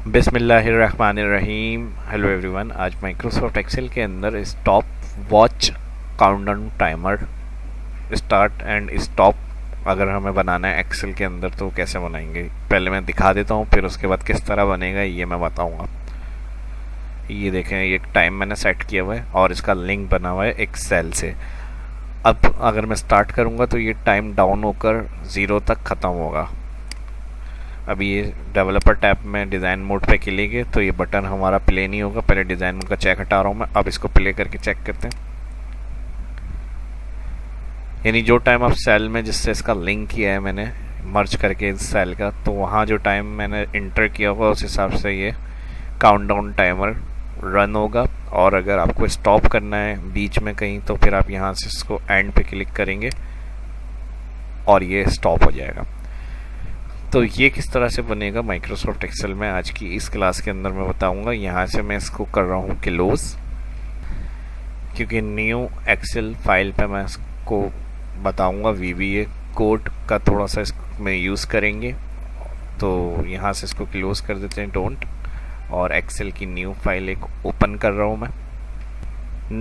बिस्मिल्लाहिर्रहमानिर्रहीम। Hello everyone. आज Microsoft Excel के अंदर stop watch countdown timer start and stop अगर हमें बनाना है एक्सेल के अंदर तो कैसे बनाएंगे पहले मैं दिखा देता हूँ, फिर उसके बाद किस तरह बनेगा ये मैं बताऊँगा। ये देखें, ये टाइम मैंने सेट किया हुआ है और इसका लिंक बना हुआ है एक सेल से। अब अगर मैं स्टार्ट करूँगा तो ये टाइम डाउन होकर 0 तक ख़त्म होगा। अभी ये डेवलपर टैब में डिज़ाइन मोड पे क्लिक है तो ये बटन हमारा प्ले नहीं होगा। पहले डिज़ाइन मोड का चेक हटा रहा हूँ मैं, अब इसको प्ले करके चेक करते हैं। यानी जो टाइम अब सेल में जिससे इसका लिंक किया है मैंने मर्ज करके इस सेल का, तो वहाँ जो टाइम मैंने इंटर किया होगा उस हिसाब से ये काउंटडाउन टाइमर रन होगा। और अगर आपको स्टॉप करना है बीच में कहीं तो फिर आप यहाँ से इसको एंड पे क्लिक करेंगे और ये स्टॉप हो जाएगा। तो ये किस तरह से बनेगा माइक्रोसॉफ्ट एक्सेल में आज की इस क्लास के अंदर मैं बताऊंगा। यहाँ से मैं इसको कर रहा हूँ क्लोज, क्योंकि न्यू एक्सेल फाइल पे मैं इसको बताऊंगा। VBA कोड का थोड़ा सा इसमें यूज़ करेंगे, तो यहाँ से इसको क्लोज कर देते हैं डोंट, और एक्सेल की न्यू फाइल एक ओपन कर रहा हूँ मैं।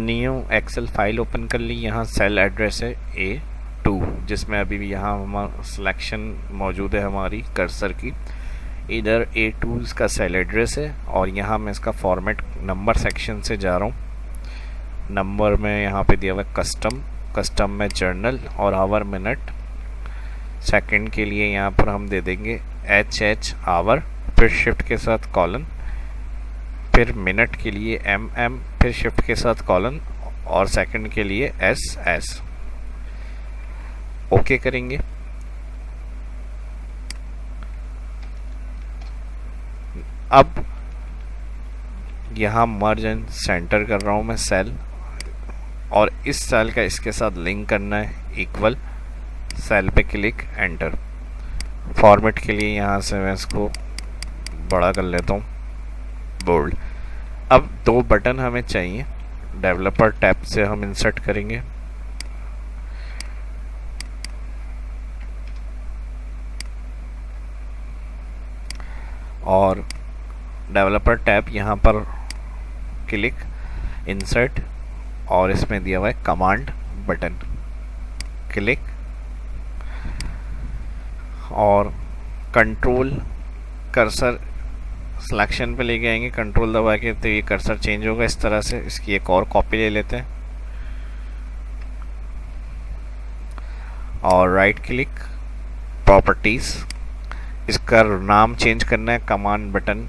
न्यू एक्सेल फाइल ओपन कर ली। यहाँ सेल एड्रेस है A2, जिसमें अभी भी यहाँ हमारा सिलेक्शन मौजूद है हमारी कर्सर की। इधर A2 इसका सेल एड्रेस है और यहाँ मैं इसका फॉर्मेट नंबर सेक्शन से जा रहा हूँ। नंबर में यहाँ पे दिया हुआ है कस्टम में जर्नल और आवर मिनट। सेकंड के लिए यहाँ पर हम दे देंगे HH आवर, फिर शिफ्ट के साथ कॉलन, फिर मिनट के लिए MM, फिर शिफ्ट के साथ कॉलन, और सेकंड के लिए SS। ओके करेंगे। अब यहाँ मर्ज एंड सेंटर कर रहा हूँ मैं सेल, और इस सेल का इसके साथ लिंक करना है इक्वल। सेल पे क्लिक एंटर। फॉर्मेट के लिए यहाँ से मैं इसको बड़ा कर लेता हूँ, बोल्ड। अब 2 बटन हमें चाहिए। डेवलपर टैब से हम इंसर्ट करेंगे और डेवलपर टैब यहाँ पर क्लिक इंसर्ट, और इसमें दिया हुआ है कमांड बटन, क्लिक और कंट्रोल कर्सर सिलेक्शन पे लेके आएंगे। कंट्रोल दबा के तो ये कर्सर चेंज होगा इस तरह से। इसकी एक और कॉपी ले लेते हैं और राइट क्लिक प्रॉपर्टीज, इसका नाम चेंज करना है। कमांड बटन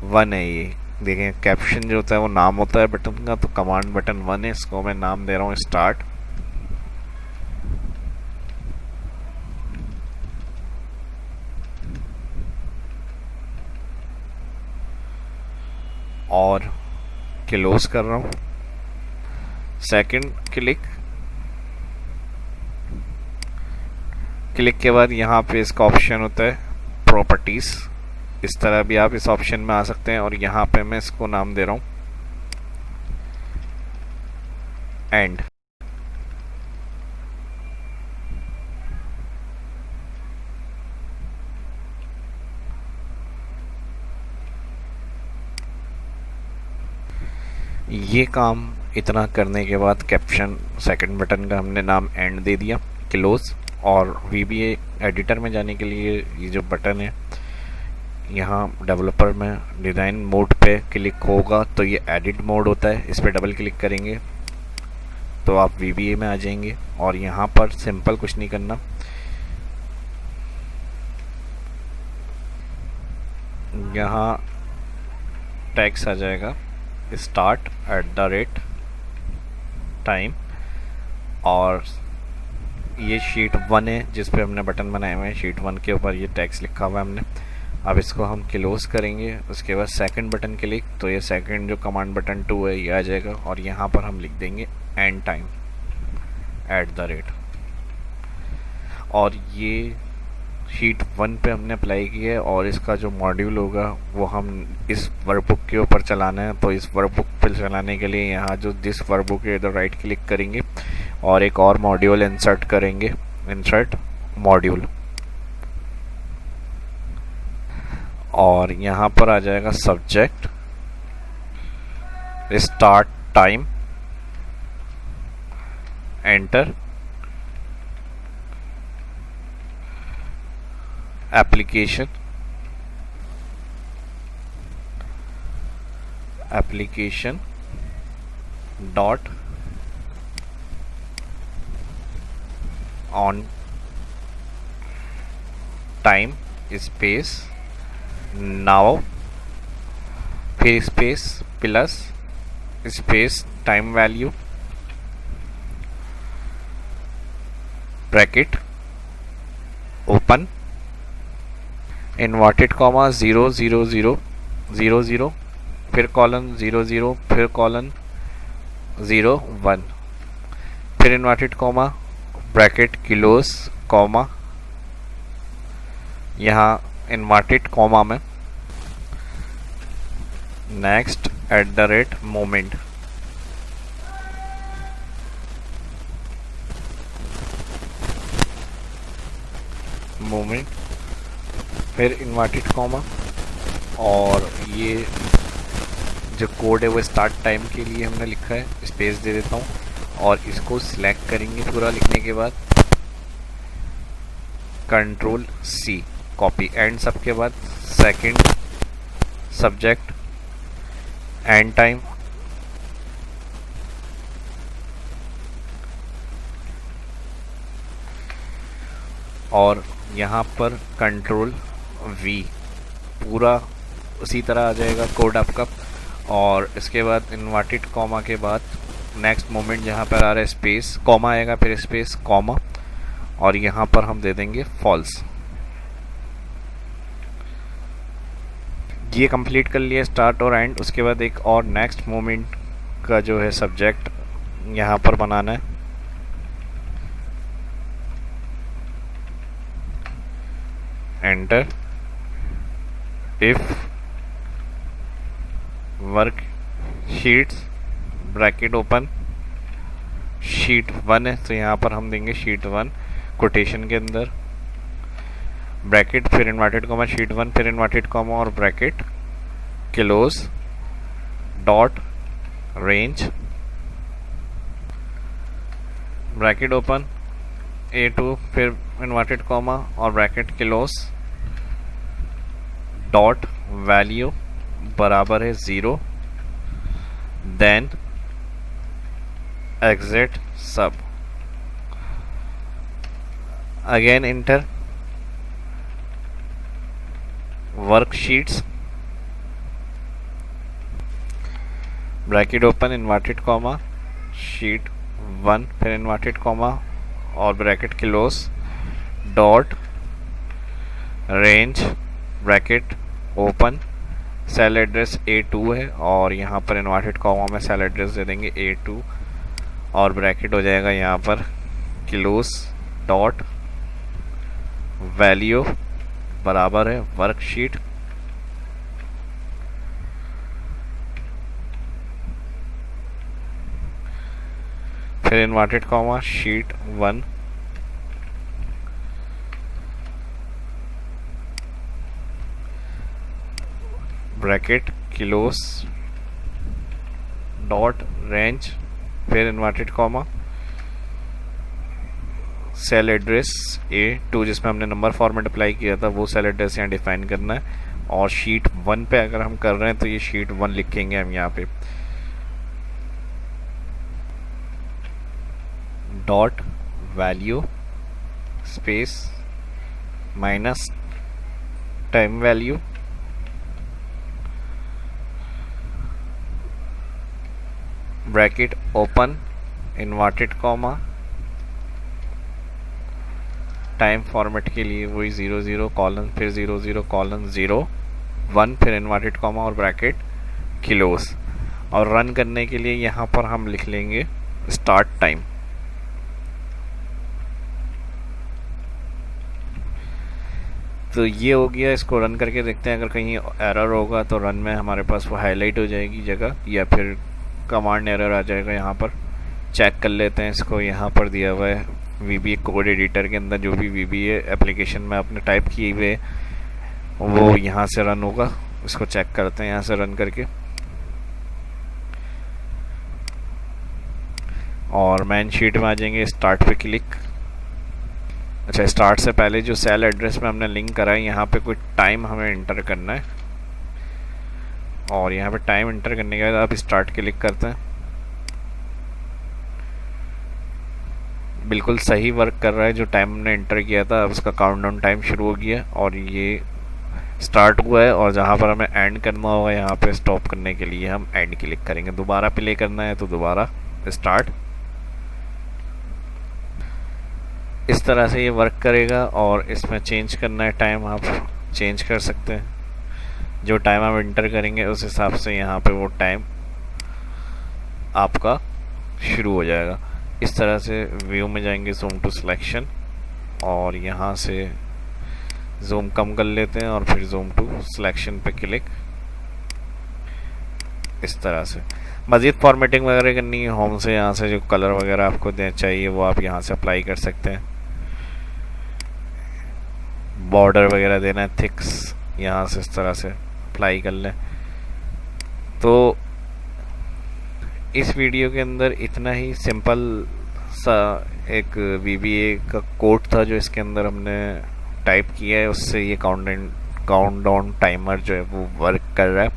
1 है ये, देखें कैप्शन जो होता है वो नाम होता है बटन का, तो कमांड बटन 1 है। इसको मैं नाम दे रहा हूँ स्टार्ट। और क्लोज कर रहा हूँ। सेकंड क्लिक के बाद यहाँ पे इसका ऑप्शन होता है प्रॉपर्टीज। इस तरह भी आप इस ऑप्शन में आ सकते हैं, और यहाँ पे मैं इसको नाम दे रहा हूँ एंड। ये काम इतना करने के बाद कैप्शन सेकंड बटन का हमने नाम एंड दे दिया, क्लोज। और VBA एडिटर में जाने के लिए ये जो बटन है यहाँ डेवलपर में डिज़ाइन मोड पे क्लिक होगा तो ये एडिट मोड होता है, इस पर डबल क्लिक करेंगे तो आप VBA में आ जाएंगे। और यहाँ पर सिंपल कुछ नहीं करना, यहाँ टैक्स आ जाएगा स्टार्ट @ टाइम, और ये शीट 1 है जिस पे हमने बटन बनाए हुए हैं। शीट 1 के ऊपर ये टैक्स लिखा हुआ है हमने। अब इसको हम क्लोज करेंगे। उसके बाद सेकंड बटन क्लिक, तो ये सेकंड जो कमांड बटन 2 है ये आ जाएगा, और यहाँ पर हम लिख देंगे एंड टाइम @ और ये शीट 1 पे हमने अप्लाई किया है, और इसका जो मॉड्यूल होगा वो हम इस वर्कबुक के ऊपर चलाना है। तो इस वर्कबुक पे चलाने के लिए यहाँ जो जिस वर्कबुक है इधर राइट क्लिक करेंगे और एक और मॉड्यूल इंसर्ट करेंगे, इंसर्ट मॉड्यूल। और यहाँ पर आ जाएगा subject, start time, enter, application, dot on time space now, फिर space plus space time value, bracket open, inverted comma 0 0 0 0 0, फिर कॉलन 0 0, फिर कॉलन 0 1, फिर inverted comma, bracket close comma, यहाँ इन्वर्टेड कॉमा में नेक्स्ट @ मोमेंट, फिर इन्वर्टेड कॉमा, और ये जो कोड है वो स्टार्ट टाइम के लिए हमने लिखा है, स्पेस दे देता हूँ और इसको सिलेक्ट करेंगे पूरा लिखने के बाद, कंट्रोल C कॉपी, एंड सब के बाद सेकंड सब्जेक्ट, एंड टाइम, और यहाँ पर कंट्रोल V, पूरा उसी तरह आ जाएगा कोड आपका। और इसके बाद इन्वर्टेड कॉमा के बाद नेक्स्ट मोमेंट जहाँ पर आ रहा है स्पेस कॉमा आएगा, फिर स्पेस कॉमा, और यहाँ पर हम दे देंगे फॉल्स। ये कंप्लीट कर लिया स्टार्ट और एंड। उसके बाद एक और नेक्स्ट मोमेंट का जो है सब्जेक्ट यहाँ पर बनाना है, enter, if work sheets bracket open, sheet 1 है तो यहाँ पर हम देंगे शीट 1 कोटेशन के अंदर, ब्रैकेट, फिर इन्वर्टेड कॉमा शीट 1, फिर इन्वर्टेड कॉमा और bracket close dot range, bracket open A2, फिर इन्वर्टेड कॉमा और ब्रैकेट क्लोज डॉट वैल्यू बराबर है 0, then exit sub, again enter, worksheets bracket open inverted comma sheet 1, फिर इन्वर्टेड कॉमा और bracket close dot range bracket open, cell address A2 है और यहाँ पर इन्वर्टेड कॉमा में सेल एड्रेस दे देंगे A2 और ब्रैकेट हो जाएगा यहाँ पर क्लोज डॉट वैल्यू बराबर है वर्कशीट, फिर inverted comma sheet 1, bracket close dot range, फिर inverted comma cell address A2 जिसमें हमने नंबर फॉर्मेट अप्लाई किया था वो सेल एड्रेस यहाँ डिफाइन करना है, और शीट 1 पे अगर हम कर रहे हैं तो ये शीट 1 लिखेंगे हम यहाँ पे, dot value space minus time value, bracket open inverted comma time format के लिए वही 0 0 कॉलन, फिर 0 0 कॉलन 0 1, फिर इन्वर्टेड कॉमा और ब्रैकेट क्लोज, और रन करने के लिए यहाँ पर हम लिख लेंगे स्टार्ट टाइम। तो ये हो गया, इसको रन करके देखते हैं, अगर कहीं एरर होगा तो रन में हमारे पास वो हाईलाइट हो जाएगी जगह, या फिर कमांड एरर आ जाएगा। यहाँ पर चेक कर लेते हैं इसको, यहाँ पर दिया हुआ है VBA कोड एडिटर के अंदर जो भी VBA एप्लीकेशन में आपने टाइप किए हुए वो यहाँ से रन होगा। इसको चेक करते हैं यहाँ से रन करके। और मैन शीट में आ जाएंगे, स्टार्ट पे क्लिक। अच्छा, स्टार्ट से पहले जो सेल एड्रेस में हमने लिंक करा है यहाँ पे कोई टाइम हमें इंटर करना है, और यहाँ पे टाइम इंटर करने के बाद आप स्टार्ट क्लिक करते हैं। बिल्कुल सही वर्क कर रहा है, जो टाइम हमने इंटर किया था अब उसका काउंटडाउन टाइम शुरू हो गया और ये स्टार्ट हुआ है। और जहाँ पर हमें एंड करना होगा यहाँ पे स्टॉप करने के लिए हम एंड क्लिक करेंगे। दोबारा प्ले करना है तो दोबारा स्टार्ट। इस तरह से ये वर्क करेगा। और इसमें चेंज करना है टाइम, आप चेंज कर सकते हैं। जो टाइम आप इंटर करेंगे उस हिसाब से यहाँ पे वो टाइम आपका शुरू हो जाएगा। इस तरह से व्यू में जाएंगे, जूम टू सिलेक्शन, और यहाँ से जूम कम कर लेते हैं और फिर जूम टू सिलेक्शन पे क्लिक। इस तरह से मज़ीद फॉर्मेटिंग वगैरह करनी है होम से, यहाँ से जो कलर वगैरह आपको चाहिए वो आप यहाँ से अप्लाई कर सकते हैं। बॉर्डर वगैरह देना है थिक्स, यहाँ से इस तरह से अप्लाई कर लें। तो इस वीडियो के अंदर इतना ही सिंपल सा एक VBA का कोड था जो इसके अंदर हमने टाइप किया है, उससे ये काउंटडाउन टाइमर जो है वो वर्क कर रहा है।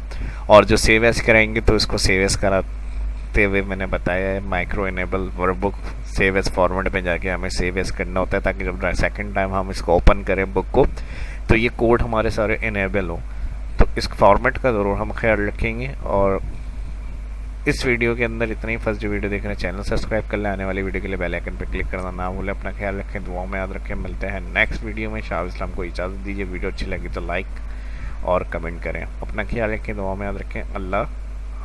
और जो सेव एज कराएंगे तो इसको सेव एज कराते हुए मैंने बताया है micro enable workbook save as format में जाके हमें सेव एज करना होता है, ताकि जब सेकंड टाइम हम इसको ओपन करें बुक को तो ये कोड हमारे सारे इनेबल हो। तो इस फॉर्मेट का ज़रूर हम ख्याल रखेंगे। और इस वीडियो के अंदर इतना ही। फर्स्ट जो वीडियो देख रहे हैं चैनल सब्सक्राइब कर लें, आने वाली वीडियो के लिए बेल आइकन पर क्लिक करना ना भूलें। अपना ख्याल रखें, दुआओं में याद रखें। मिलते हैं नेक्स्ट वीडियो में। शाह इस्लाम को इजाज़त दीजिए। वीडियो अच्छी लगी तो लाइक और कमेंट करें। अपना ख्याल रखें, दुआओं में याद रखें। अल्लाह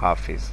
हाफिज़।